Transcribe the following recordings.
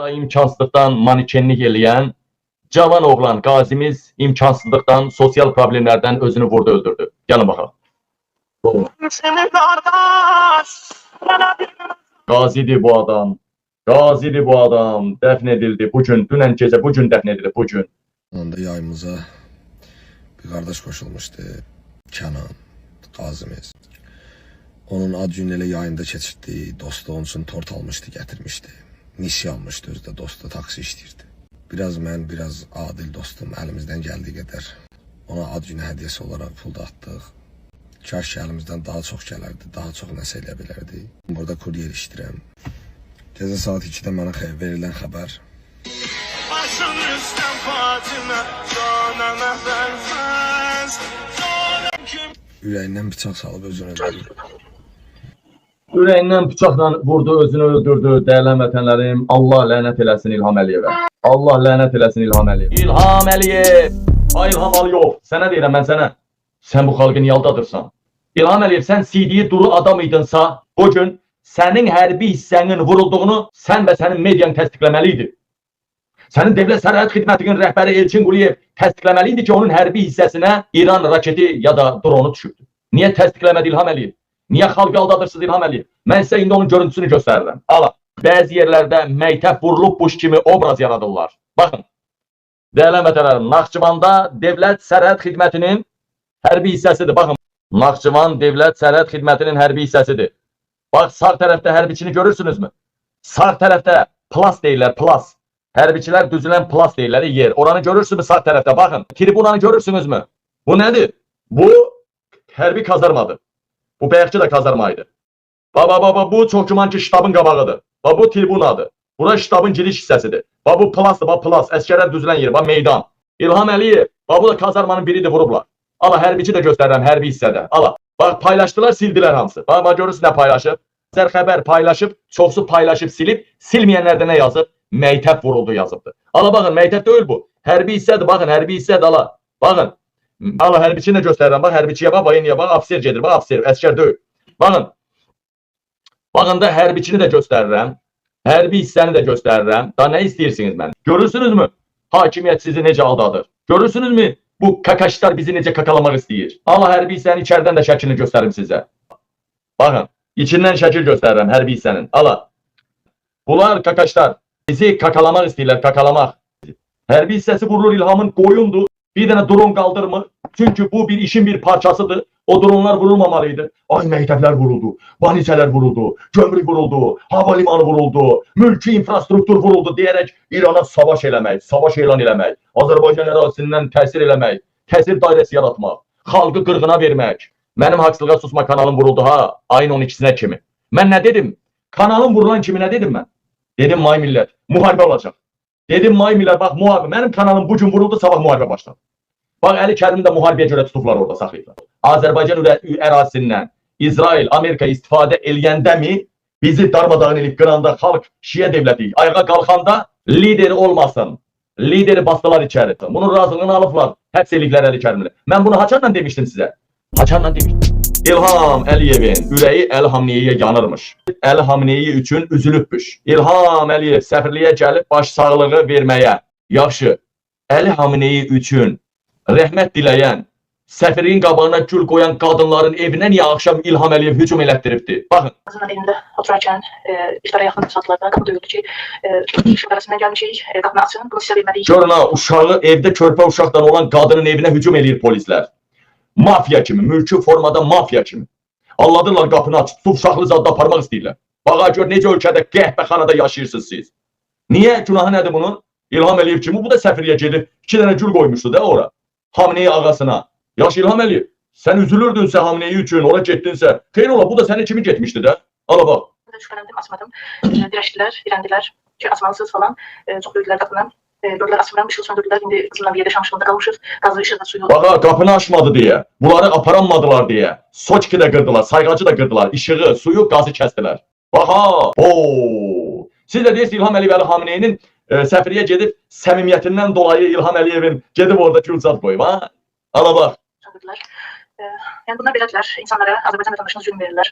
İmkansızlıktan manikenlik eləyən cavan oğlan qazimiz imkansızlıktan, sosial problemlerden özünü vurdu, öldürdü. Gəlin baxaq. Qazidir bu adam. Qazidir bu adam. Dəfn edildi bugün. Dünən gecə bugün dəfn edildi bugün. Onda yayımıza bir kardeş koşulmuştu. Kenan, Qazimiz. Onun ad günü elə yayında keçirdi. Dostu onun üçün tort almışdı, gətirmişdi. Nişi almışdı özü də, dostu taksi işləyirdi. Biraz mən, biraz Adil dostum əlimizdən gəldiyi qədər ona ad günü hədiyyəsi olaraq pul da atdıq. Kaş ki əlimizdən daha çox gələrdi, daha çox nəsə elə bilərdi. Burada kuryer işləyirəm. Gecə saat 2-də mənə verilən xəbər. Ürəyindən bıçaq salıb özünü öldürdü. Ürəyindən bıçaqla vurdu, özünü öldürdü. Dəyərli vətənlərim, Allah lənət eləsin İlham Əliyevə. Allah lənət eləsin İlham Əliyev. İlham Əliyev! Ay İlham Əliyev, sənə deyirəm mən sənə. Sən bu xalqı niyə aldadırsan? İlham Əliyev, sən CD duru adam idinsa, bugün sənin hərbi hissənin vurulduğunu sən və sənin median təsdiqləməliydi. Sənin Dövlət Sərhəd Xidmətinin rəhbəri Elçin Quliyev təsdiqləməliydi ki, onun hərbi hissəsinə İran raketi ya da dronu düşürdü. Niyə təsdiqləmədi İlham Əliyev? Niyə xalqı aldadırsınız İlham Əliyev? Mən sizə indi onun görüntüsünü göstərirəm. Ala. Bəzi yerlərdə məktəb vurulub buş kimi obraz yaradırlar. Baxın. Dəyərli vətənlərim, Naxçıvanda Dövlət Sərhəd Xidmətinin hərbi hissəsidir. Baxın. Naxçıvan Dövlət Sərhəd Xidmətinin hərbi hissəsidir. Bax, sağ tərəfdə hərbiçini görürsünüzmü? Sağ tərəfdə plas deyirlər, plas. Hərbiçilər düzülən plas deyirlər, yer. Oranı görürsünüzmü sağ tərəfdə? Baxın. Tribunanı görürsünüzmü? Bu nədir? Bu hərbi kazarmadır. Bu bayaqçı da kazarmaydı. Baba, bu çox güman ki ştabın qabağıdır. Bu tribunadır. Bura ştabın giriş hissəsidir. Bu plasdır, plas. Əskərlər düzülən yer, meydan. İlham Əliyev, bu da kazarmanın biridir, vurublar. Ala, hərbiçi də göstərirəm, hərbi hissədə. Ala, bax, paylaşdılar, sildilər hamısı. Bax, görürsün nə paylaşıb? Zər xəbər paylaşıb, çoxsu paylaşıb, silib, silməyənlərdə nə yazıb? Məktəb vuruldu yazıbdır. Ala, baxın, məktəb deyil bu. Hərbi hissədir, baxın, hərbi hissədir, ala. Baxın. Ala, hərbiçini də göstərirəm, bax, hərbiçiyə bax, bax, afser gedir, bax, afser, əskər deyil. Baxın. Baxın da hərbiçini də göstərirəm. Hərbi hissəni də göstərirəm. Da nə istəyirsiniz mən? Görürsünüzmü? Hakimiyyət sizi necə aldadır? Görürsünüzmü? Bu kakaşlar bizi necə kakalamaq istəyir? Allah, hərbi hissənin içərdən də şəklini göstərim sizə. Baxın, içindən şəkil göstərirəm hərbi hissənin. Allah. Bunlar kakaşlar bizi kakalamaq istəyirlər, kakalamaq. Hərbi hissəsi vurulur, İlhamın qoyundur. Bir dənə drone qaldırmır. Çünki bu bir işin bir parçasıdır. O dronlar vurulmamalıydı. Ay, məktəblər vuruldu, banisələr vuruldu, gömrük vuruldu, havalimanı vuruldu, mülki infrastruktur vuruldu deyərək İrana savaş eləmək, savaş elan eləmək, Azərbaycan ərazisindən təsir eləmək, təsir dairəsi yaratmaq, xalqı qırğına vermək. Mənim haqsızlığa susma kanalım vuruldu ha, ayın 12-sinə kimi. Mən nə dedim? Kanalım vurulan kimi nə dedim mən? Dedim, may millət, müharibə olacaq. Dedim, may millət, bax, müharibə. Mənim kanalım bugün vuruldu, sabah müharibə başladı. Bax, Əli Kərimi də müharibəyə görə tutublar orada, saxlayıblar. Azərbaycan ərazisindən İsrail, Amerika istifadə eləyəndəmi bizi darmadağın elib qıranda xalq şiə devləti ayağa qalxanda lideri olmasın. Lideri bastılar içəri. Bunun razılığını alıblar, həbs eləyiblər Əli Kərimini. Mən bunu haçanla demişdim sizə? Haçanla demişdim. İlham Əliyevin ürəyi Əli Hamniyeyə yanırmış. Əli Hamniyeyi üçün üzülübmüş. İlham Əliyev səfirliyə gəlib baş sağlığı verməyə. Yaxşı, Əli Hamniyeyi üçün rəhmət diləyən, səfirin qabağına gül qoyan qadınların evinə niyə axşam İlham Əliyev hücum elətdiribdi? Baxın. Azından evimdə oturarkən iftara yaxın saatlarda qapı döyüldü ki, uşaq arasından gəlmişik, qapını açın, bunu sizə verməliyik. Görün ha, uşağı evdə körpə uşaqdan olan qadının evinə hücum eləyir polislər. Mafiya kimi, mülki formada mafiya kimi. Alladırlar qapını açıb, su uşaqlı zadda aparmaq istəyirlər. Baxa gör necə ölkədə qəhbəxanada yaşayırsınız siz. Niyə? Günahı nədir bunun? İlham Əliyev kimi, bu da səfirliyə gedib 2 dənə gül qoymuşdu da ora. Hamniyeyi ağasına. Yaxşı İlham Əliyev, sən üzülürdünsə Hamniyeyi üçün, ora getdinsə, xeyr ola, bu da sənin kimi getmişdi də. Ala bax. Şübhələndim, açmadım. Dirəndilər ki, açmalısınız falan. Çox döydülər qapından. Gördülər, açmıram, işıq söndürdülər. İndi qızımla bir yerdə şamışlığında qalmışıq. Qazı, işığı, suyu. Baxa, qapını açmadı deyə, bunları aparanmadılar deyə. Soçki də qırdılar, sayğacı da qırdılar. İşığı, suyu, qazı kəsdilər. Baxa, ooo. Siz də deyirsiniz İlham Əliyev Əli Hamniyeyinin səfiriyə gedib səmimiyyətindən dolayı İlham Əliyevin gedib orada gülzad qoyub, ha? Ala bax. Söndürdülər. Yəni bunlar belədirlər. İnsanlara, Azərbaycan vətəndaşına zulm verirlər.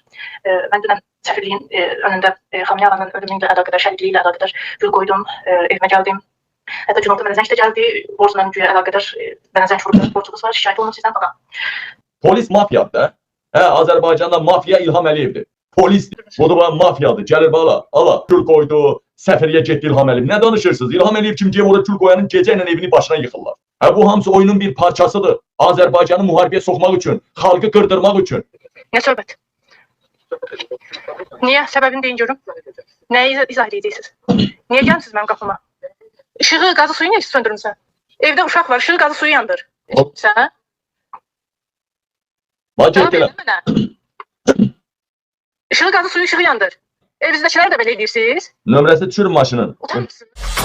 Mən dünən səfirliyin önündə Xamiyağanın ölümü ilə əlaqədar, şəhidliyi ilə əlaqədar gül qoydum, evimə gəldim. Hətta günorta mənə zəng də gəldi. Borcla güya əlaqədar mənə zəng vurdu, borcunuz var, şikayət olunub sizdən falan. Polis mafiyadır da. Hə, Azərbaycanda mafiya İlham Əliyevdir. Polisdir. Bu da mafiyadır. Gəlir bala, ala, kül qoydu, səfirliyə getdi İlham Əliyev. Nə danışırsınız? İlham Əliyev kim orada kül qoyanın gecə ilə evini başına yıxırlar. Hə, bu hamısı oyunun bir parçasıdır. Azərbaycanı müharibəyə soxmaq üçün, xalqı qırdırmaq üçün. Nə söhbət? Niyə? Səbəbini deyin görüm. Nəyi izah edəcəksiniz? Niyə gəlmisiniz mənim qapıma? Işığı, qazı, suyu niyə söndürmüsən? Evdə uşaq var, işığı, qazı, suyu yandır. Sən? Bax getdilər. Işığı, qazı, suyu, işığı yandır. Evinizdəkiləri də belə edirsiniz. Nömrəsi düşür maşının. Utanmırsınız?